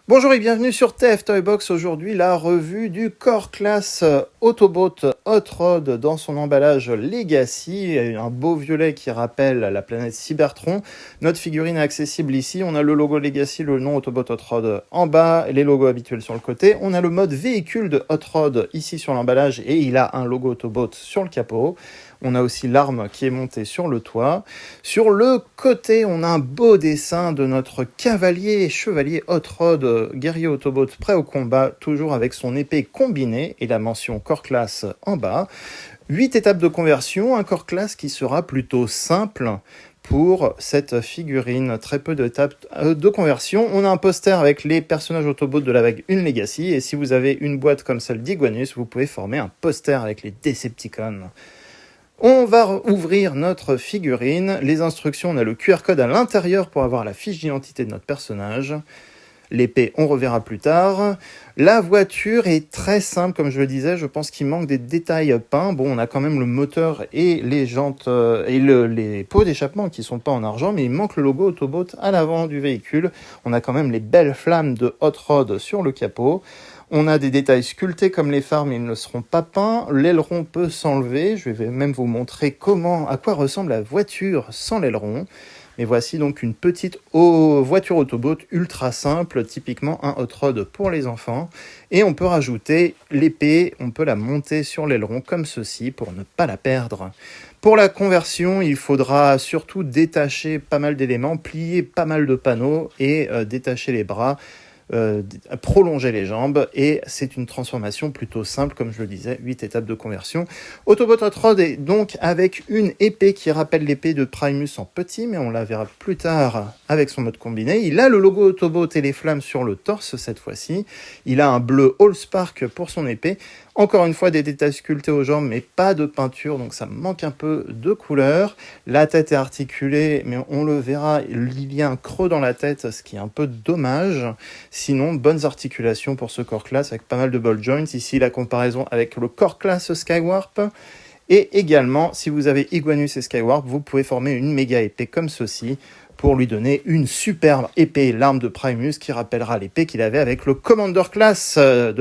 Bonjour et bienvenue sur TF Toy Box. Aujourd'hui, la revue du Core Class Autobot Hot Rod dans son emballage Legacy, un beau violet qui rappelle la planète Cybertron. Notre figurine est accessible ici. On a le logo Legacy, le nom Autobot Hot Rod en bas, les logos habituels sur le côté. On a le mode véhicule de Hot Rod ici sur l'emballage et il a un logo Autobot sur le capot. On a aussi l'arme qui est montée sur le toit. Sur le côté, on a un beau dessin de notre cavalier chevalier Hot Rod, guerrier Autobot prêt au combat, toujours avec son épée combinée et la mention Core Class en bas. 8 étapes de conversion, un Core Class qui sera plutôt simple pour cette figurine, très peu d'étapes de conversion. On a un poster avec les personnages Autobots de la vague 1 Legacy, et si vous avez une boîte comme celle d'Iguanus, vous pouvez former un poster avec les Decepticons. On va ouvrir notre figurine. Les instructions, on a le QR code à l'intérieur pour avoir la fiche d'identité de notre personnage. L'épée, on reverra plus tard. La voiture est très simple, comme je le disais. Je pense qu'il manque des détails peints. Bon, on a quand même le moteur et les jantes et les pots d'échappement qui sont pas en argent, mais il manque le logo Autobot à l'avant du véhicule. On a quand même les belles flammes de Hot Rod sur le capot. On a des détails sculptés comme les phares, mais ils ne seront pas peints. L'aileron peut s'enlever. Je vais même vous montrer à quoi ressemble la voiture sans l'aileron. Mais voici donc une petite voiture Autobot ultra simple, typiquement un Hot Rod pour les enfants. Et on peut rajouter l'épée, on peut la monter sur l'aileron comme ceci pour ne pas la perdre. Pour la conversion, il faudra surtout détacher pas mal d'éléments, plier pas mal de panneaux et détacher les bras. Prolonger les jambes, et c'est une transformation plutôt simple, comme je le disais, 8 étapes de conversion. Autobot Hot Rod est donc avec une épée qui rappelle l'épée de Primus en petit, mais on la verra plus tard avec son mode combiné. Il a le logo Autobot et les flammes sur le torse cette fois-ci. Il a un bleu Allspark pour son épée. Encore une fois, des détails sculptés aux jambes, mais pas de peinture, donc ça manque un peu de couleur. La tête est articulée, mais on le verra, il y a un creux dans la tête, ce qui est un peu dommage. Sinon, bonnes articulations pour ce Core Class avec pas mal de ball joints. Ici, la comparaison avec le Core Class Skywarp. Et également, si vous avez Iguanus et Skywarp, vous pouvez former une méga épée comme ceci pour lui donner une superbe épée, l'arme de Primus qui rappellera l'épée qu'il avait avec le Commander Class de